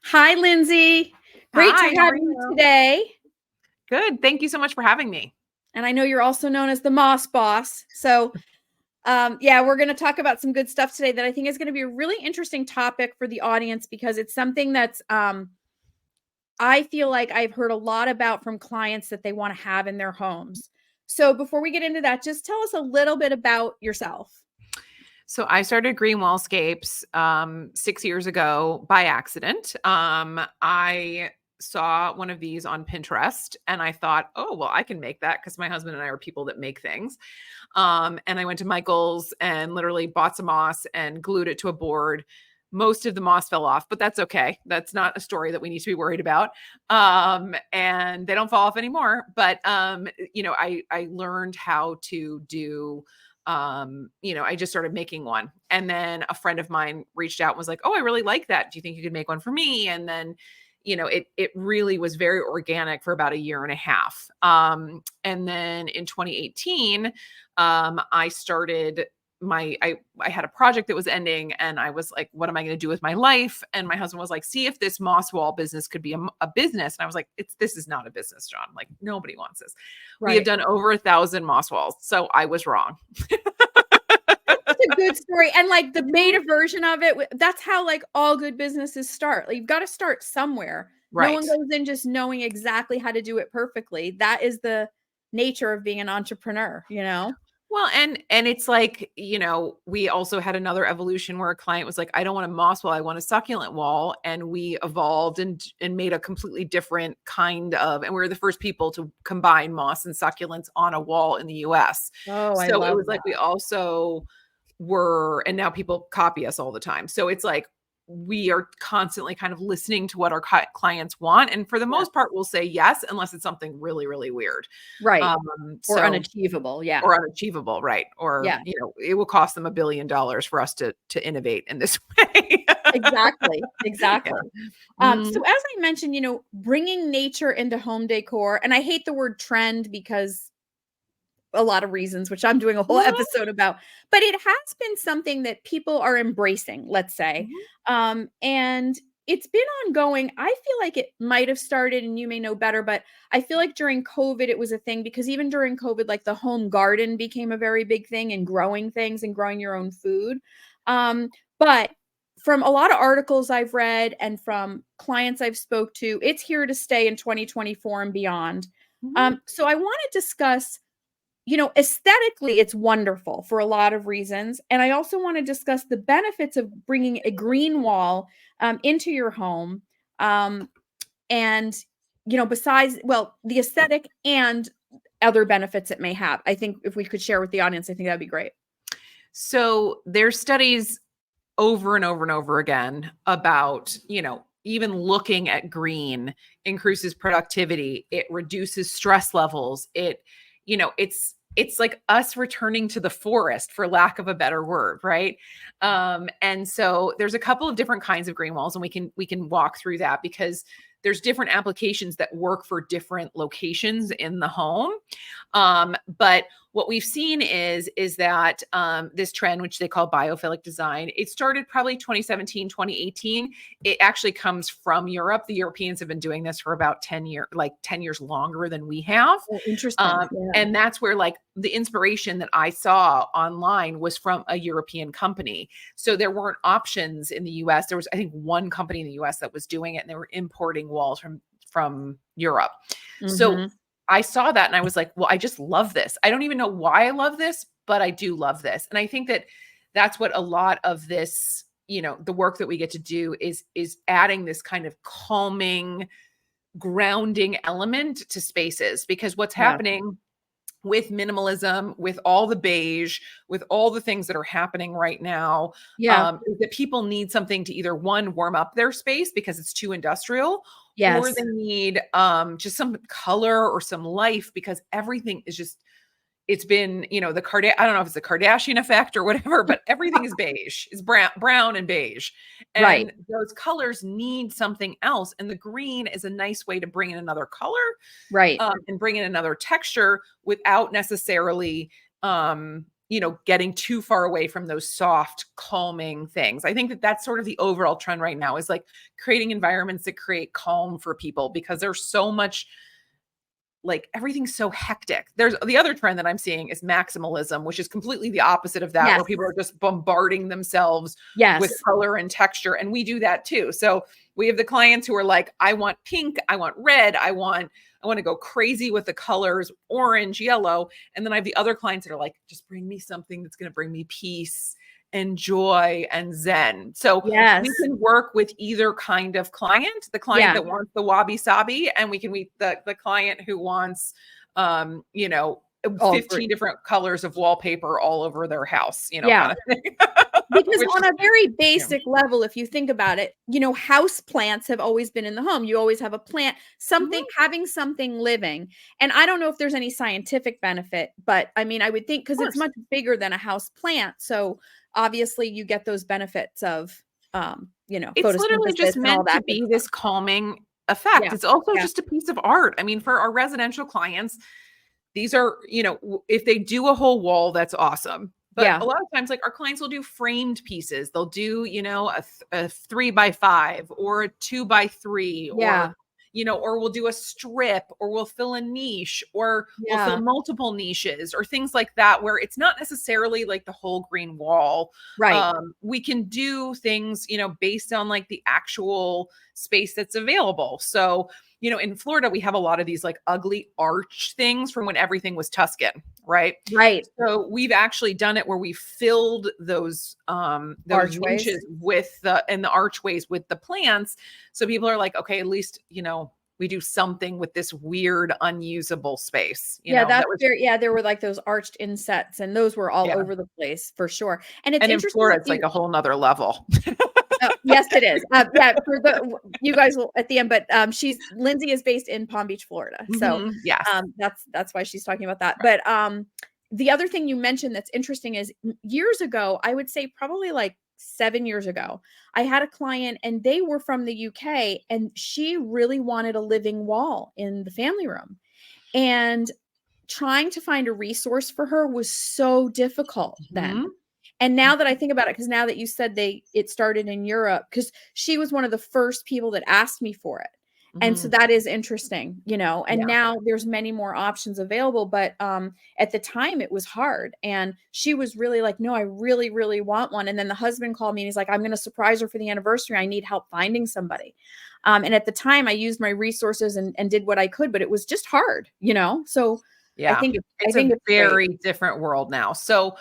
Hi, Lindsay. Great to Hi, how have are you you? today. Good. Thank you so much for having me. And I know you're also known as the Moss Boss. So, we're going to talk about some good stuff today that I think is going to be a really interesting topic for the audience because it's something that's I feel like I've heard a lot about from clients that they want to have in their homes. So, before we get into that, just tell us a little bit about yourself. So I started Green Wallscapes 6 years ago by accident. I saw one of these on Pinterest and I thought, oh, well, I can make that because my husband and I are people that make things. And I went to Michael's and literally bought some moss and glued it to a board. Most of the moss fell off, but that's okay. That's not a story that we need to be worried about. And they don't fall off anymore. But I learned how to do I just started making one. And then a friend of mine reached out and was like, "Oh, I really like that. Do you think you could make one for me?" And then, it really was very organic for about a year and a half. And then in 2018, I started I had a project that was ending and I was like, what am I going to do with my life? And my husband was like, see if this moss wall business could be a business. And I was like, this is not a business, John. Like nobody wants this. We have Right. done over 1,000 moss walls. So I was wrong. It's a good story. And like the beta version of it, that's how like all good businesses start. Like you've got to start somewhere. No one Right. goes in just knowing exactly how to do it perfectly. That is the nature of being an entrepreneur, you know? Well, and it's like, we also had another evolution where a client was like, I don't want a moss wall, I want a succulent wall. And we evolved and made a completely different kind of, and we were the first people to combine moss and succulents on a wall in the US. Oh, I So it love was that. like we also were, and now people copy us all the time. So it's like we are constantly kind of listening to what our clients want. And for the Yeah. most part, we'll say yes, unless it's something really, really weird. Right. Um, Or so unachievable. Yeah. or unachievable, right? Or, Yeah. it will cost them $1 billion for us to innovate in this way. Exactly. Yeah. Exactly. So Mm, as I mentioned, bringing nature into home decor, and I hate the word trend because a lot of reasons, which I'm doing a whole mhm, episode about, but it has been something that people are embracing, let's say. mhm. And it's been ongoing. I feel like it might have started, and you may know better, but I feel like during COVID, it was a thing because even during COVID, like the home garden became a very big thing and growing things and growing your own food. But from a lot of articles I've read and from clients I've spoke to, it's here to stay in 2024 and beyond. Mhm. So I want to discuss aesthetically, it's wonderful for a lot of reasons. And I also want to discuss the benefits of bringing a green wall into your home. Um, and, besides, well, the aesthetic and other benefits it may have. I think if we could share with the audience, I think that'd be great. So there's studies over and over and over again about, even looking at green increases productivity, it reduces stress levels. It's like us returning to the forest for lack of a better word, right? And so there's a couple of different kinds of green walls and we can walk through that because there's different applications that work for different locations in the home. But what we've seen is that this trend, which they call biophilic design, it started probably 2017, 2018. It actually comes from Europe. The Europeans have been doing this for about 10 years, like 10 years longer than we have. Oh, interesting. Yeah. And that's where like the inspiration that I saw online was from a European company. So there weren't options in the US. There was, I think, one company in the US that was doing it, and they were importing walls from Europe. So Hmm. I saw that and I was like, well, I just love this. I don't even know why I love this, but I do love this. And I think that that's what a lot of this, the work that we get to do is adding this kind of calming, grounding element to spaces, because what's Yeah. happening with minimalism, with all the beige, with all the things that are happening right now, Yeah. is that people need something to either one, warm up their space because it's too industrial, or Yes. they need just some color or some life because everything is just, it's been, I don't know if it's the Kardashian effect or whatever, but everything is beige. It's brown and beige. Right. And those colors need something else. And the green is a nice way to bring in another color, Right. and bring in another texture without necessarily, getting too far away from those soft, calming things. I think that that's sort of the overall trend right now, is like creating environments that create calm for people, because there's so much, like, everything's so hectic. There's the other trend that I'm seeing is maximalism, which is completely the opposite of that, Yes. where people are just bombarding themselves with Yes. color and texture. And we do that too. So we have the clients who are like, I want pink, I want red, I want to go crazy with the colors, orange, yellow. And then I have the other clients that are like, just bring me something that's going to bring me peace and joy and zen. So Yes. we can work with either kind of client, the client Yeah. that wants the wabi sabi, and we can meet the client who wants, All 15 great. different colors of wallpaper all over their house, Yeah. kind of thing. Because Which on is, a very basic level, if you think about it, house plants have always been in the home. You always have a plant, Mhm. having something living. And I don't know if there's any scientific benefit, but I mean, I would think, Of because it's course. much bigger than a house plant. So obviously you get those benefits of, It's literally photosynthesis just and all meant to that good be stuff. this calming effect. Yeah. It's also Yeah. just a piece of art. I mean, for our residential clients, these are, if they do a whole wall, that's awesome. But Yeah. a lot of times, like, our clients will do framed pieces. They'll do, a 3x5 or a 2x3, Yeah. or we'll do a strip, or we'll fill a niche, or we'll fill Yeah. multiple niches, or things like that, where it's not necessarily like the whole green wall. Right. We can do things, based on like the actual space that's available. So, in Florida, we have a lot of these like ugly arch things from when everything was Tuscan, right? Right. So we've actually done it where we filled those Archways. niches with the archways with the plants. So people are like, okay, at least, we do something with this weird, unusable space, Yeah, that that's was, very, yeah, there were like those arched insets, and those were all yeah. over the place for sure. And it's And in interesting Florida, that it's like you a whole nother level. yes, it is. Yeah, for the you guys will at the end, but Lindsay is based in Palm Beach, Florida. So Mhm. Yes. that's why she's talking about that. But the other thing you mentioned that's interesting is years ago, I would say probably like 7 years ago, I had a client and they were from the UK, and she really wanted a living wall in the family room. And trying to find a resource for her was so difficult then. Mhm. And now that I think about it, because now that you said it started in Europe, because she was one of the first people that asked me for it. And so Mhm. that is interesting, and Yeah. now there's many more options available. But at the time it was hard. And she was really like, no, I really, really want one. And then the husband called me and he's like, I'm going to surprise her for the anniversary. I need help finding somebody. And at the time I used my resources and did what I could, but it was just hard, So I Yeah. think I It's a think it's great. very different world now. So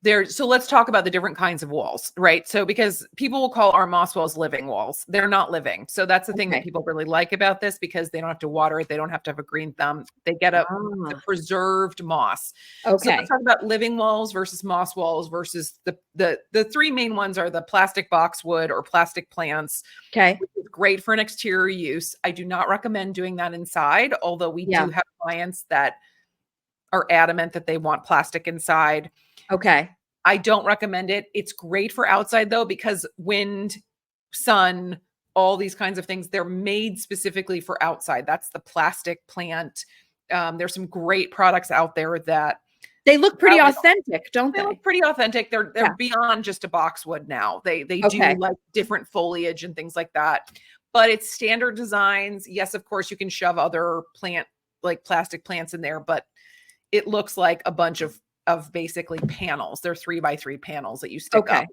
let's talk about the different kinds of walls, right? So because people will call our moss walls living walls, they're not living. So that's the thing that Okay. people really like about this, because they don't have to water it, they don't have to have a green thumb. They get the Ah, preserved moss. So let's okay. talk about living walls versus moss walls versus the three main ones are the plastic boxwood or plastic plants, Okay. which is great for an exterior use. I do not recommend doing that inside, although we Yeah. do have clients that are adamant that they want plastic inside. Okay. I don't recommend it. It's great for outside though, because wind, sun, all these kinds of things, they're made specifically for outside. That's the plastic plant. There's some great products out there that They look pretty probably authentic, don't they they? look pretty authentic. They're Yeah. beyond just a boxwood now. They do Okay. like different foliage and things like that. But it's standard designs. Yes, of course you can shove other like plastic plants in there, but it looks like a bunch of basically panels. They're 3x3 panels that you stick Okay. up.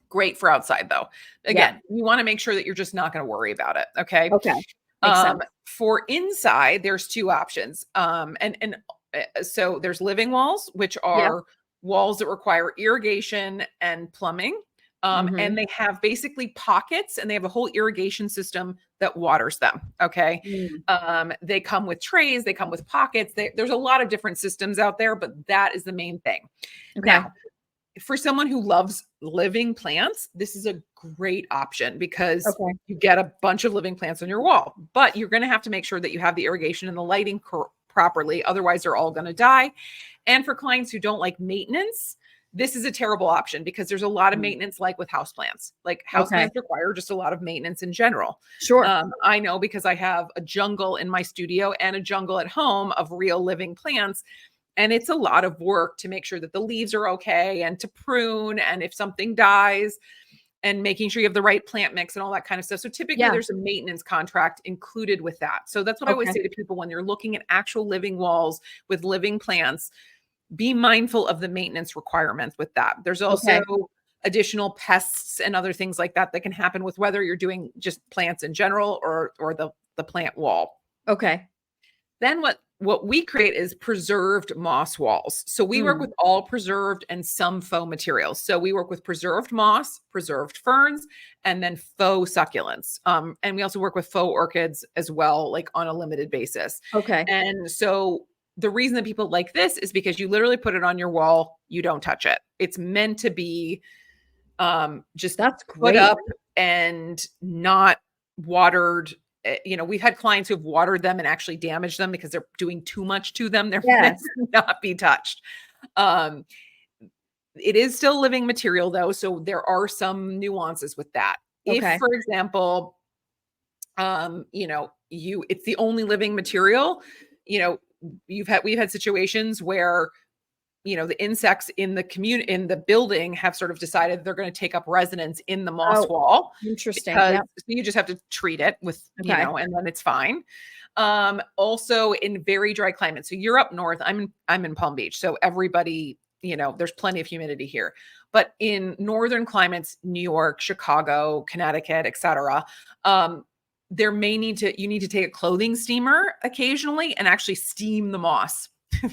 Great for outside though. Yeah. Again, you want to make sure that you're just not going to worry about it. Okay. Okay. Makes sense. For inside, there's two options. So there's living walls, which Yeah. are walls that require irrigation and plumbing. And Mhm. they have basically pockets, and they have a whole irrigation system that waters them. Okay. Mm. They come with trays, they come with pockets. There's a lot of different systems out there, but that is the main thing. Okay. Now, for someone who loves living plants, this is a great option because Okay. you get a bunch of living plants on your wall, but you're going to have to make sure that you have the irrigation and the lighting properly. Otherwise, they're all going to die. And for clients who don't like maintenance, this is a terrible option because there's a lot of Mm. maintenance, like with houseplants. Like Okay. houseplants require just a lot of maintenance in general. Sure. I know because I have a jungle in my studio and a jungle at home of real living plants. And it's a lot of work to make sure that the leaves are okay and to prune. And if something dies, and making sure you have the right plant mix and all that kind of stuff. So typically Yeah. there's a maintenance contract included with that. So that's what I always Okay. say to people when you're looking at actual living walls with living plants, be mindful of the maintenance requirements with that. There's also Okay. additional pests and other things like that that can happen with whether you're doing just plants in general or the plant wall. Okay. Then what we create is preserved moss walls. So we work Mm. with all preserved and some faux materials. So we work with preserved moss, preserved ferns, and then faux succulents. And we also work with faux orchids as well, like on a limited basis. Okay. And so the reason that people like this is because you literally put it on your wall, you don't touch it. It's meant to be just That's put great. up and not watered. We've had clients who've watered them and actually damaged them because they're doing too much to them. They're meant Yes. to not be touched. Um, it is still living material though, so there are some nuances with that. If, Okay. for example, it's the only living material, you know, we've had situations where the insects in the building have sort of decided they're going to take up residence in the moss Oh, wall interesting. because Yep. you just have to treat it with, Okay. and then it's fine. Also in very dry climates. So you're up north, I'm in Palm Beach. So everybody, there's plenty of humidity here. But in northern climates, New York, Chicago, Connecticut, etc., you need to take a clothing steamer occasionally and actually steam the moss.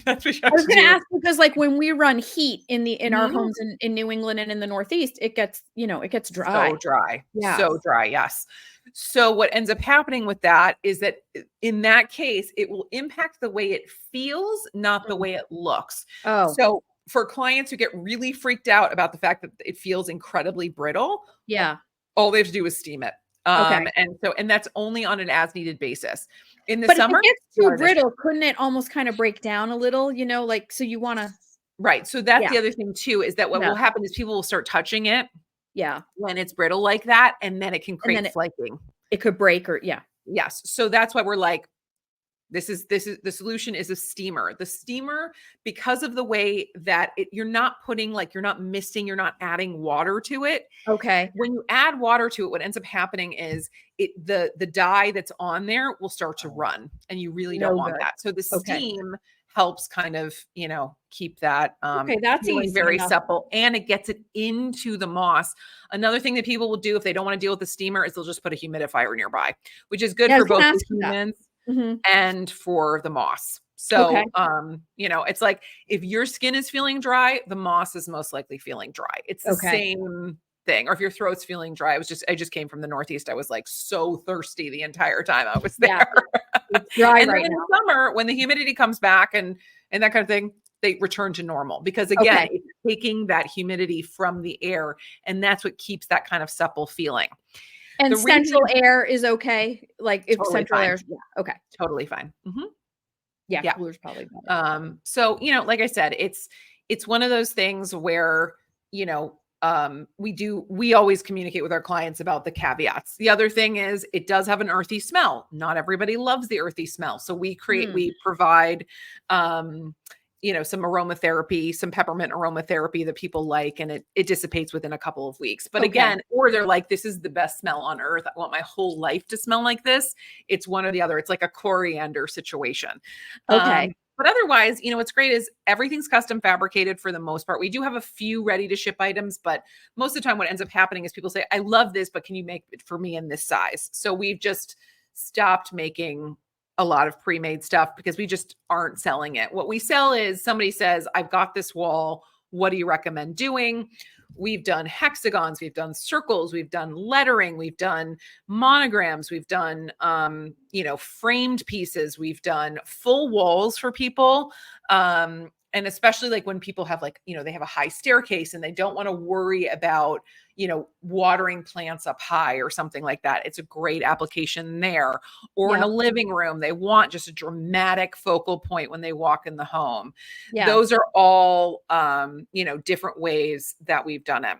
That's what you I have was to gonna do. ask because, like, when we run heat in our Mhm. homes in New England and in the Northeast, it gets, it gets dry. So dry, Yeah. so dry, yes. So what ends up happening with that is that in that case, it will impact the way it feels, not the Mm. way it looks. Oh, So for clients who get really freaked out about the fact that it feels incredibly brittle, yeah. all they have to do is steam it. Okay. And that's only on an as needed basis. In the But if it summer, gets too not an issue. brittle, couldn't it almost kinda break down a little, like, so you wanna Right. So that's yeah, the other thing too, is that what yeah, will happen is people will start touching it yeah, when it's brittle like that, and then it can and then create flaking. it could break or yeah. Yes. So that's why we're like, this is the solution is a steamer. The steamer, because of the way that you're not you're not adding water to it. Okay. When you add water to it, what ends up happening is the dye that's on there will start to run, and you really don't No want good. that. So the Okay. steam helps kind of, keep that Okay, that's feeling easy very enough. supple, and it gets it into the moss. Another thing that people will do if they don't want to deal with the steamer is they'll just put a humidifier nearby, which is good Yeah, I for was gonna both the ask you that. humans Mhm. and for the moss. Okay. So, it's like if your skin is feeling dry, the moss is most likely feeling dry. It's the Okay. same thing. Or if your throat's feeling dry, I just came from the Northeast. I was like so thirsty the entire time I was Yeah, there. it's dry And then right in the now. summer, when the humidity comes back and that kind of thing, they return to normal because again, Okay. it's taking that humidity from the air, and that's what keeps that kind of supple feeling. And The reason central air is okay? Like, if totally central fine. air is yeah, okay. Totally fine. Yeah, Yeah. cooler's probably better. So, like I said, it's one of those things where, we always communicate with our clients about the caveats. The other thing is it does have an earthy smell. Not everybody loves the earthy smell. So Mm, we provide, some aromatherapy, some peppermint aromatherapy that people like, and it dissipates within a couple of weeks. But okay. again, or they're like, this is the best smell on earth. I want my whole life to smell like this. It's one or the other. It's like a coriander situation. Okay. But otherwise, what's great is everything's custom fabricated for the most part. We do have a few ready to ship items, but most of the time what ends up happening is people say, I love this, but can you make it for me in this size? So we've just stopped making a lot of pre-made stuff because we just aren't selling it. What we sell is somebody says, I've got this wall. What do you recommend doing? We've done hexagons, we've done circles, we've done lettering, we've done monograms, we've done framed pieces, we've done full walls for people. And especially like when people have they have a high staircase and they don't want to worry about, watering plants up high or something like that. It's a great application there. Or in a Yep. living room, they want just a dramatic focal point when they walk in the home. Yeah. Those are all, different ways that we've done it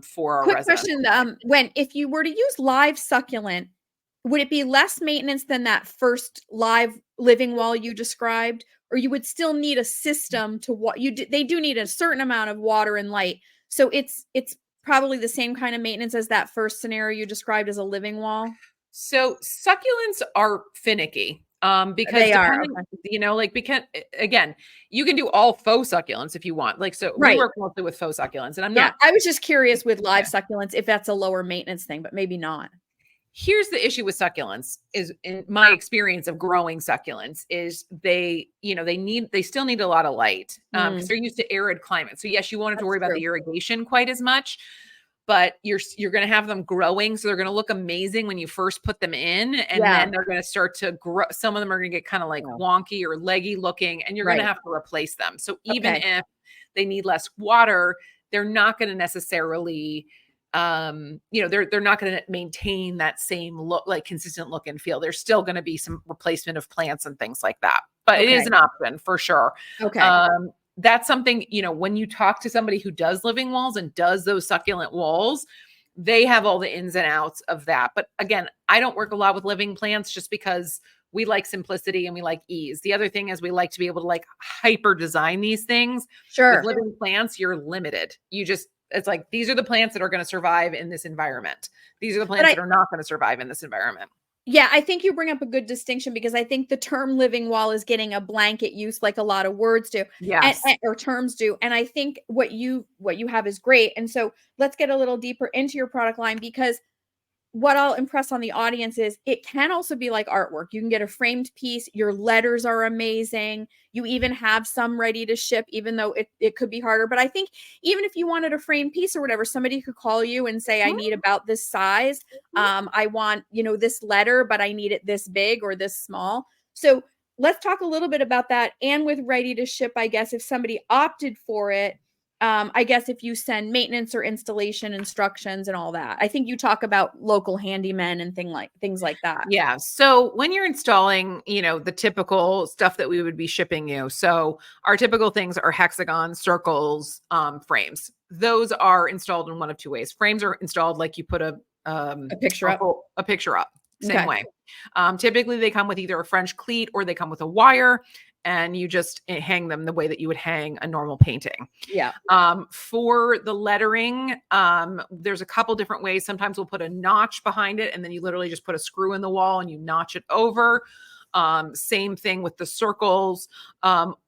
for our Quick residents. question, if you were to use live succulent, would it be less maintenance than that first live living wall you described, or you would still need a system to what they do need a certain amount of water and light. So it's probably the same kind of maintenance as that first scenario you described as a living wall. So succulents are finicky. Because They are. depending, Okay. like again, you can do all faux succulents if you want. Like, so we Right. work mostly with faux succulents, and I'm Yeah. not. I was just curious with live succulents if that's a lower maintenance thing, but maybe not. Here's the issue with succulents is in my experience of growing succulents is they still need a lot of light because they're used to arid climate. So yes, you won't have to That's worry about true. the irrigation quite as much, but you're going to have them growing, so they're going to look amazing when you first put them in, and Yeah. then they're going to start to grow. Some of them are going to get kind of like Yeah. wonky or leggy looking, and you're going to Right. have to replace them. So even Okay. if they need less water, they're not going to necessarily they're not going to maintain that same look, like consistent look and feel. There's still going to be some replacement of plants and things like that, but it is Okay. an option for sure. Okay. That's something, when you talk to somebody who does living walls and does those succulent walls, they have all the ins and outs of that. But again, I don't work a lot with living plants just because we like simplicity and we like ease. The other thing is we like to be able to like hyper design these things. Sure. With living plants, you're limited. It's like, these are the plants that are going to survive in this environment. These are the plants that are not going to survive in this environment. Yeah, I think you bring up a good distinction because I think the term living wall is getting a blanket use like a lot of words do. Yes. Or terms do. And I think what you have is great. And so let's get a little deeper into your product line, because what I'll impress on the audience is it can also be like artwork. You can get a framed piece. Your letters are amazing. You even have some ready to ship, even though it could be harder. But I think even if you wanted a framed piece or whatever, somebody could call you and say, I need about this size. I want, this letter, but I need it this big or this small. So let's talk a little bit about that. And with ready to ship, I guess if somebody opted for it, I guess if you send maintenance or installation instructions and all that. I think you talk about local handymen and things like that. Yeah. So when you're installing, the typical stuff that we would be shipping you. So our typical things are hexagons, circles, frames. Those are installed in one of two ways. Frames are installed like you put a picture up. A picture up. Same Okay. way. Typically they come with either a French cleat or they come with a wire, and you just hang them the way that you would hang a normal painting. Yeah. For the lettering, there's a couple different ways. Sometimes we'll put a notch behind it, and then you literally just put a screw in the wall and you notch it over. Same thing with the circles.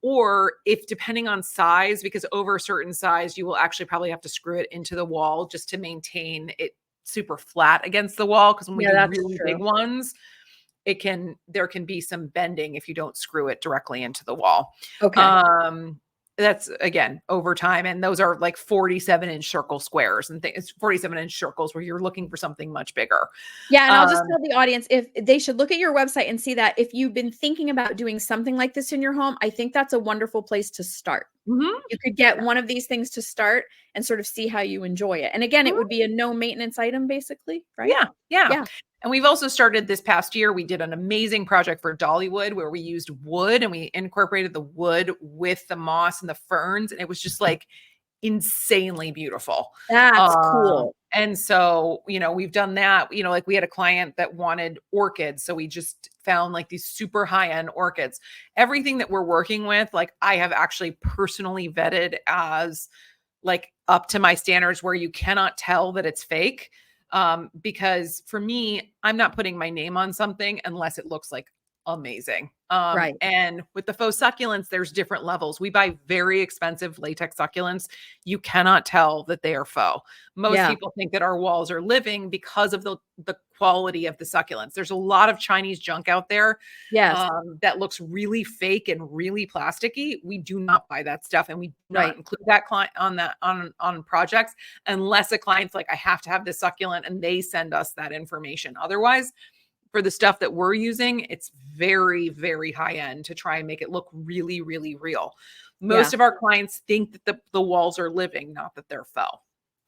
Or if depending on size, because over a certain size, you will actually probably have to screw it into the wall just to maintain it super flat against the wall. Because when we do really big ones, there can be some bending if you don't screw it directly into the wall. Okay. That's again over time, and those are like 47-inch circle squares and things, 47-inch circles where you're looking for something much bigger. Yeah, and I'll just tell the audience if they should look at your website and see that if you've been thinking about doing something like this in your home, I think that's a wonderful place to start. You could get one of these things to start and sort of see how you enjoy it. And again, it would be a no maintenance item basically, right? Yeah. And we've also started this past year, we did an amazing project for Dollywood where we used wood and we incorporated the wood with the moss and the ferns. And it was just like insanely beautiful. That's cool. And so, we've done that, like we had a client that wanted orchids. So we just found like these super high-end orchids. Everything that we're working with, like I have actually personally vetted as like up to my standards where you cannot tell that it's fake. Because for me, I'm not putting my name on something unless it looks like amazing. Right. And with the faux succulents, there's different levels. We buy very expensive latex succulents. You cannot tell that they are faux. Most people think that our walls are living because of the quality of the succulents. There's a lot of Chinese junk out there that looks really fake and really plasticky. We do not buy that stuff, and we do not include that client on projects unless a client's like, I have to have this succulent, and they send us that information. Otherwise, for the stuff that we're using, it's very, very high end to try and make it look really, really real. Most of our clients think that the walls are living, not that they're faux.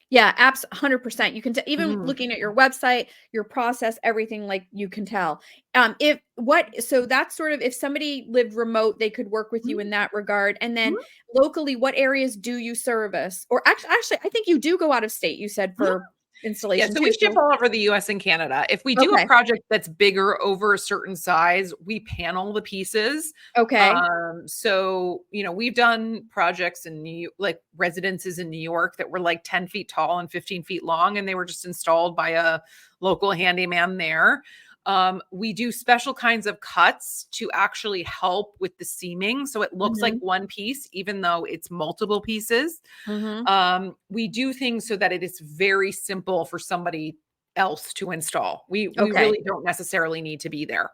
Yeah, 100%. You can even looking at your website, your process, everything, like you can tell. So that's sort of if somebody lived remote, they could work with you in that regard. And then locally, what areas do you service? Or actually, I think you do go out of state. You said for Yeah, installation so we too. ship So all over the US and Canada. If we do a okay. project that's bigger over a certain size, we panel the pieces. Okay. So, we've done projects in like residences in New York that were like 10 feet tall and 15 feet long, and they were just installed by a local handyman there. We do special kinds of cuts to actually help with the seaming. So it looks like Mhm. one piece, even though it's multiple pieces. Mhm. We do things so that it is very simple for somebody else to install. We Okay. really don't necessarily need to be there.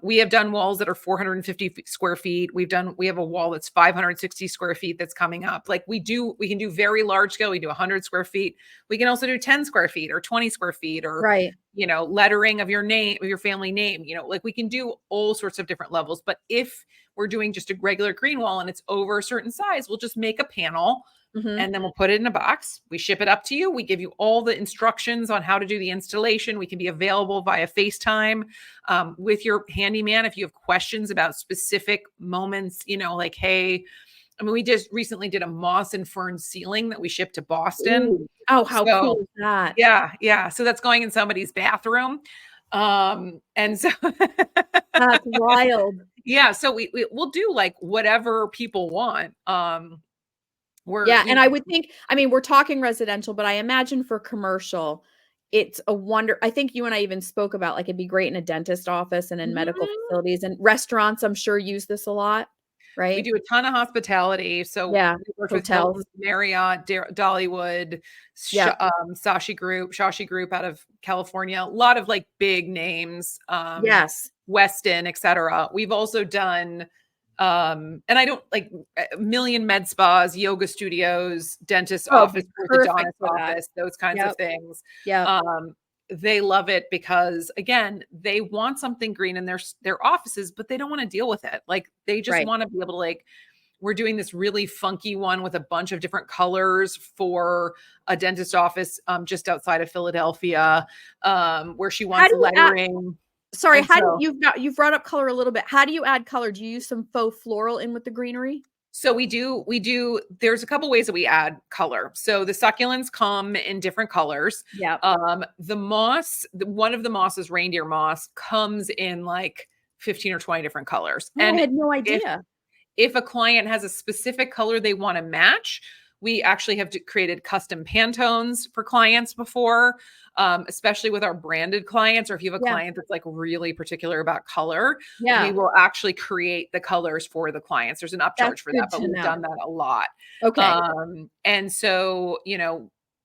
We have done walls that are 450 square feet. We have a wall that's 560 square feet that's coming up. Like we can do very large scale. We do 100 square feet. We can also do 10 square feet or 20 square feet or, Right. lettering of your name, of your family name, like we can do all sorts of different levels. But if we're doing just a regular green wall and it's over a certain size, we'll just make a panel Mhm. and then we'll put it in a box. We ship it up to you. We give you all the instructions on how to do the installation. We can be available via FaceTime with your handyman if you have questions about specific moments, like, hey, we just recently did a moss and fern ceiling that we shipped to Boston. Ooh. Oh, how cool So, is that? yeah, yeah. So that's going in somebody's bathroom. And so That's wild. yeah, so we'll do like whatever people want. We're, Yeah, and I would think I mean, we're talking residential, but I imagine for commercial, it's a wonder I think you and I even spoke about, like, it'd be great in a dentist office and in medical Mhm. facilities, and restaurants, I'm sure, use this a lot, We right? do a ton of hospitality. So Yeah, we worked with hotels. Hilton, Marriott, Dollywood, Yep. Sashi Group out of California. A lot of like big names, Yes. Weston, et cetera. We've also done, and I don't like a million med spas, yoga studios, dentist Oh, it'd office, be perfect orthodontist for that. office, those kinds of Yep, things. yep. Um, they love it because again, they want something green in their offices, but they don't want to deal with it. Like they just Right. want to be able to like we're doing this really funky one with a bunch of different colors for a dentist office just outside of Philadelphia, where she How wants do you add lettering. sorry, And how do so you've brought up color a little bit. How do you add color? Do you use some faux floral in with the greenery? So we do there's a couple ways that we add color. So the succulents come in different colors. Yep. The moss, one of the mosses, reindeer moss, comes in like 15 or 20 different colors. Oh, I And had no if idea. if a client has a specific color they want to match, we actually have created custom Pantones for clients before, especially with our branded clients, or if you have a Yeah, client that's like really particular about color, we yeah, will actually create the colors for the clients. There's an that's upcharge for that, good but to we've know. done that a lot. Okay. And so,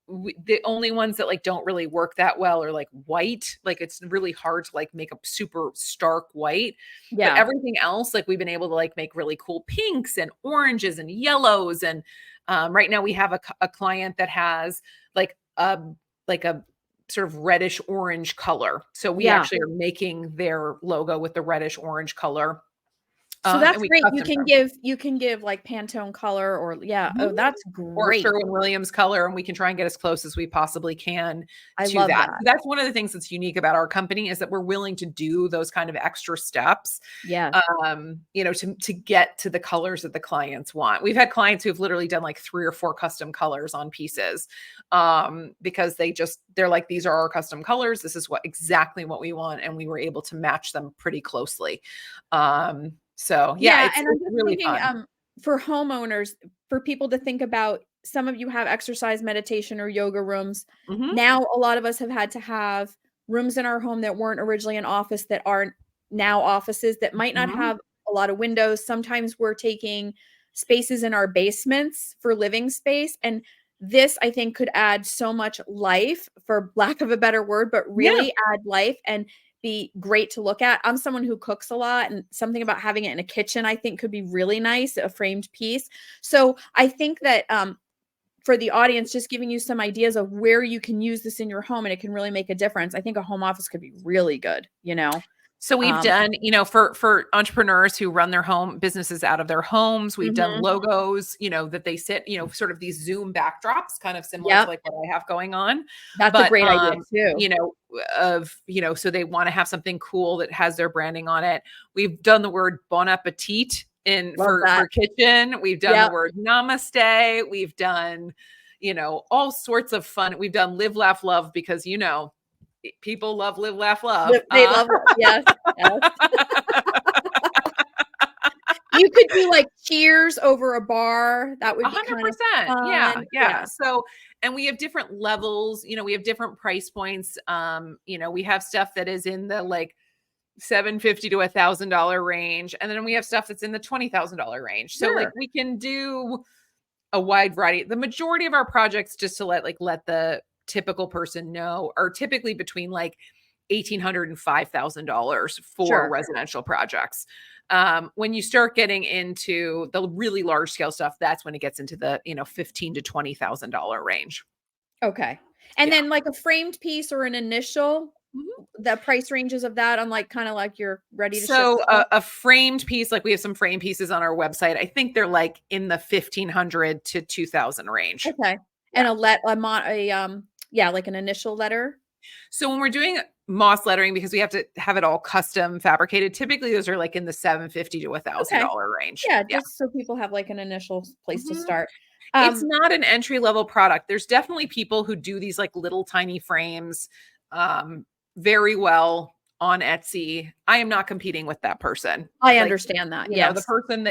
the only ones that like don't really work that well are like white. Like it's really hard to like make a super stark white, but Yeah, everything else, like we've been able to like make really cool pinks and oranges and yellows. And right now we have a client that has like a sort of reddish orange color. So we yeah. actually are making their logo with the reddish orange color. So that's And we great. custom them. You can give, like, Pantone color or yeah. Mhm. Oh, that's Or great. Sherwin-Williams color, and we can try and get as close as we possibly can I to love that. that. So that's one of the things that's unique about our company is that we're willing to do those kind of extra steps, Yes. to get to the colors that the clients want. We've had clients who've literally done like 3 or 4 custom colors on pieces, because they're like, "These are our custom colors. This is exactly what we want," and we were able to match them pretty closely. So yeah, Yeah, it's and I'm just really thinking, fun. for homeowners, for people to think about some of you have exercise, meditation, or yoga rooms. Mhm. Now, a lot of us have had to have rooms in our home that weren't originally an office that aren't now offices that might not Mhm. have a lot of windows. Sometimes we're taking spaces in our basements for living space, and this, I think, could add so much life, for lack of a better word, but Yeah. really add life and be great to look at. I'm someone who cooks a lot, and something about having it in a kitchen, I think, could be really nice, a framed piece. So I think that for the audience, just giving you some ideas of where you can use this in your home and it can really make a difference. I think a home office could be really good, you know? So we've Um, done, for entrepreneurs who run their home businesses out of their homes, we've done mhm. logos, that they sit, sort of these Zoom backdrops, kind of similar to Yep. like what I have going on. That's a But great idea too. so they want to have something cool that has their branding on it. We've done the word bon appetit in Love for that. kitchen. We've done the Yep. word namaste. We've done, all sorts of fun. We've done live, laugh, love because, people love live, laugh, love. They love it. Yes. Yes. You could do like cheers over a bar. That would be kind of 100%. Yeah. fun. Yeah. Yeah. So, and we have different levels, we have different price points. We have stuff that is in the like $750 to $1,000 range. And then we have stuff that's in the $20,000 range. So like Sure. we can do a wide variety. The majority of our projects, just to let the typical person know, are typically between like $1,800 and $5,000 for Sure. residential projects. When you start getting into the really large scale stuff, that's when it gets into the $15,000 to $20,000 range. Okay. And Yeah. then like a framed piece or an initial, Mhm. the price ranges of that on like kind of like you're ready to ship So stuff? a framed piece, like we have some frame pieces on our website. I think they're like in the 1,500 to 2,000 range. Okay. Yeah. And yeah, like an initial letter? So when we're doing moss lettering, because we have to have it all custom fabricated, typically those are like in the $750 to Okay. $1,000 range. Yeah, Yeah. just so people have like an initial place to Mhm. start. It's Um, not an entry level product. There's definitely people who do these like little tiny frames um, very well on Etsy. I am not competing with that person. I Like, understand that. the Yes. person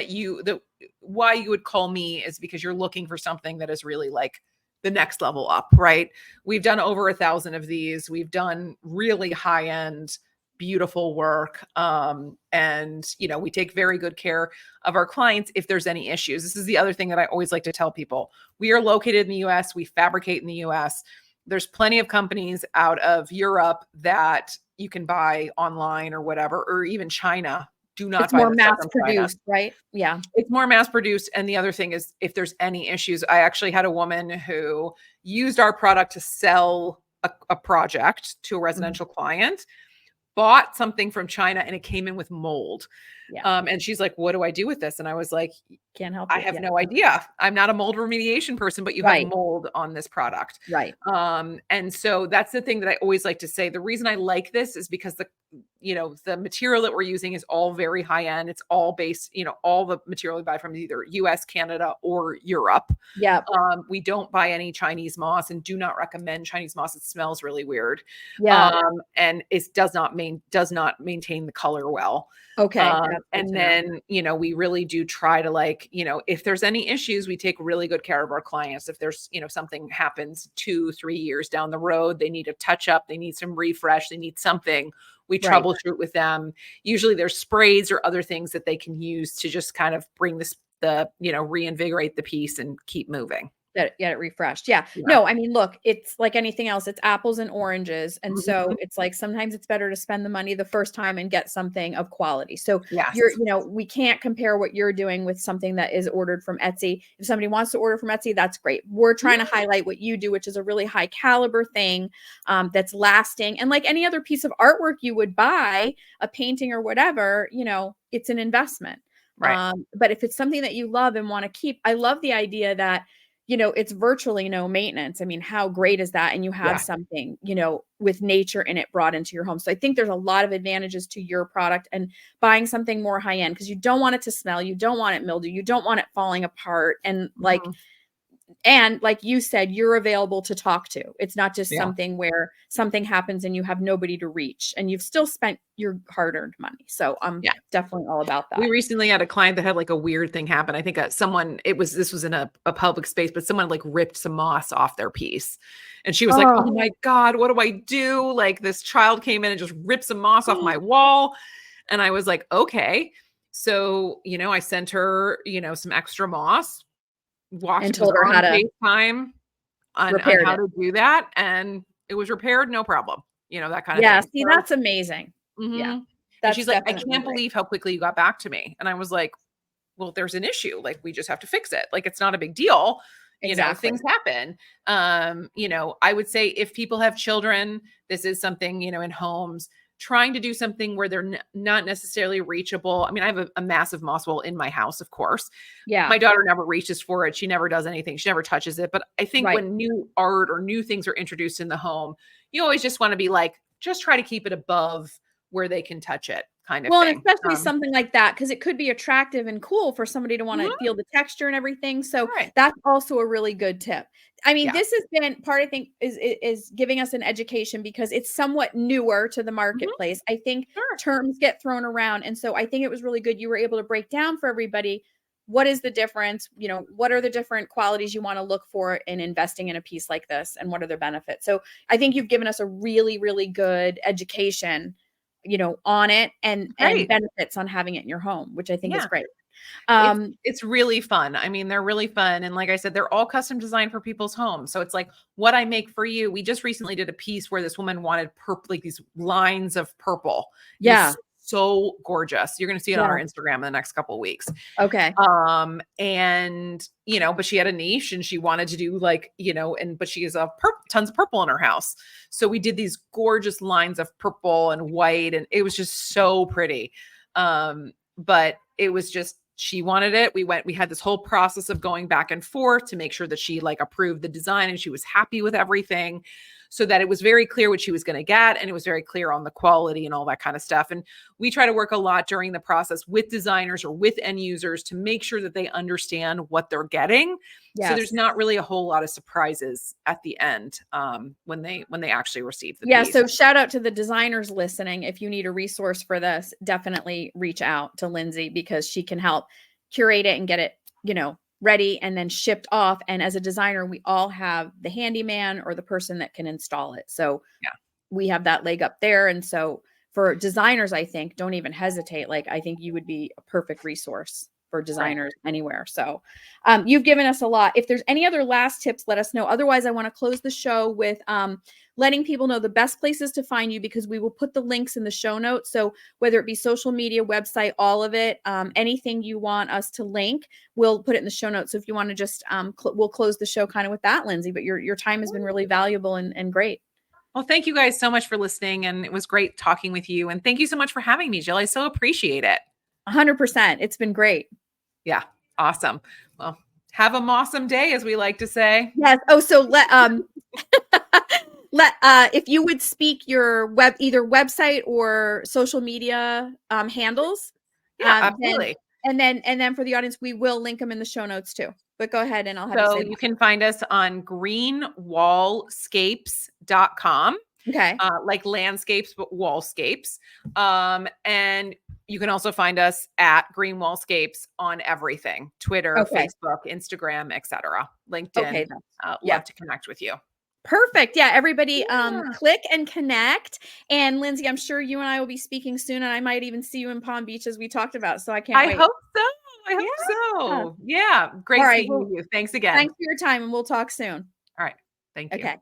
why you would call me is because you're looking for something that is really like the next level up, right? We've done over 1,000 of these. We've done really high end, beautiful work. And we take very good care of our clients if there's any issues. This is the other thing that I always like to tell people. We are located in the US, we fabricate in the US. There's plenty of companies out of Europe that you can buy online or whatever, or even China. Do not It's buy more the stuff mass from China. produced, right? Yeah. It's more mass produced. And the other thing is, if there's any issues, I actually had a woman who used our product to sell a project to a Mhm. residential client, bought something from China, and it came in with mold. Yeah. And she's like, "What do I do with this?" And I was like, Can't help I you. have Yeah. no idea. I'm not a mold remediation person, but you have Right. mold on this product. Right. And so that's the thing that I always like to say. The reason I like this is because the material that we're using is all very high end. It's all based, all the material we buy from either US, Canada, or Europe. Yep. We don't buy any Chinese moss and do not recommend Chinese moss. It smells really weird. Yeah. And it does not maintain the color well. Okay. That's good And to know. then, we really do try to if there's any issues, we take really good care of our clients. If there's, something happens 2-3 years down the road, they need a touch up, they need some refresh, they need something, we Right. troubleshoot with them. Usually there's sprays or other things that they can use to just kind of bring reinvigorate the piece and keep moving. Get it refreshed. Yeah. Yeah. No, I mean, look, it's like anything else. It's apples and oranges. And so Mhm. it's like sometimes it's better to spend the money the first time and get something of quality. So Yes. we can't compare what you're doing with something that is ordered from Etsy. If somebody wants to order from Etsy, that's great. We're trying to highlight what you do, which is a really high caliber thing that's lasting. And like any other piece of artwork you would buy, a painting or whatever, it's an investment. Right. But if it's something that you love and want to keep, I love the idea that it's virtually no maintenance. I mean, how great is that? And you have Yeah. something, with nature in it brought into your home. So I think there's a lot of advantages to your product and buying something more high end because you don't want it to smell, you don't want it mildew, you don't want it falling apart. Mhm. And like you said, you're available to talk to. It's not just Yeah. something where something happens and you have nobody to reach and you've still spent your hard-earned money. So I'm Yeah. definitely all about We that. recently had a client that had like a weird thing happen. I think this was in a public space, but someone like ripped some moss off their piece. And she was like, "Oh Oh, my God, what do I do? Like this child came in and just ripped some moss off my wall." And I was like, "Okay." So, I sent her, some extra moss, and was told her how on to FaceTime on repair how it. to do that. And it was repaired, no problem, that kind of Yeah, thing. see, So, that's amazing. Yeah, mhm. And that's she's like, "I definitely can't great. believe how quickly you got back to me." And I was like, "Well, there's an issue. Like, we just have to fix it. Like, it's not a big deal. Exactly. Things happen." I would say if people have children, this is something, in homes, trying to do something where they're not necessarily reachable. I mean, I have a massive moss wall in my house, of course. Yeah, My daughter never reaches for it. She never does anything. She never touches it. But I think right. when new art or new things are introduced in the home, you always just want to be like, just try to keep it above where they can touch it. kind of Well, and thing. especially something like that, because it could be attractive and cool for somebody to wanna Mhm. feel the texture and everything, so Right. that's also a really good tip. I mean, Yeah. this has been part, I think, is giving us an education because it's somewhat newer to the Mhm. marketplace. I think Sure. terms get thrown around, and so I think it was really good you were able to break down for everybody what is the difference, what are the different qualities you wanna look for in investing in a piece like this, and what are the benefits. So, I think you've given us a really, really good education on it and Great. benefits on having it in your home, which I think is Yeah. great. It's Um, it's really fun. I mean, they're really fun, and like I said, they're all custom designed for people's homes. So it's like what I make for you. We just recently did a piece where this woman wanted purple, like these lines of purple. It yeah, was so gorgeous. You're going to see it on yeah, our Instagram in the next couple of weeks. okay. And but she had a niche and she wanted to do like, but she has tons of purple in her house. So we did these gorgeous lines of purple and white, and it was just so pretty. But it was just, she wanted it. We had this whole process of going back and forth to make sure that she like approved the design and she was happy with everything, so that it was very clear what she was going to get, and it was very clear on the quality and all that kind of stuff. And we try to work a lot during the process with designers or with end users to make sure that they understand what they're getting. So there's Yes. not really a whole lot of surprises at the end, when they actually receive the Yeah, piece. so shout out to the designers listening. If you need a resource for this, definitely reach out to Lindsay because she can help curate it and get it, ready and then shipped off. And as a designer, we all have the handyman or the person that can install it. So Yeah. we have that leg up there. And so for designers, I think, don't even hesitate. Like, I think you would be a perfect resource for Right. designers anywhere. So you've given us a lot. If there's any other last tips, let us know. Otherwise, I want to close the show with letting people know the best places to find you, because we will put the links in the show notes. So whether it be social media, website, all of it, anything you want us to link, we'll put it in the show notes. So if you want to just, we'll close the show kind of with that, Lindsay. But your time has been really valuable and great. Well, thank you guys so much for listening. And it was great talking with you. And thank you so much for having me, Jill. I so appreciate it. 100%. It's been great. Yeah. Awesome. Well, have a awesome day, as we like to say. Yes. Oh, so let if you would speak your either website or social media handles, Yeah, then absolutely. and then for the audience, we will link them in the show notes too. But go ahead and I'll have you So say you can find us on greenwallscapes.com, that. Okay. like landscapes, but wallscapes. And you can also find us at Green Wallscapes on everything: Twitter, Okay. Facebook, Instagram, etc. Okay. LinkedIn. Yeah. Love to connect with you. Perfect. Yeah, everybody Yeah. click and connect. And Lindsay, I'm sure you and I will be speaking soon, and I might even see you in Palm Beach as we talked about. So I can't I wait. hope so. I hope Yeah. so. Yeah. All Great right. speaking Well, with you. Thanks again. thanks for your time and we'll talk soon. All right. Thank you. Okay.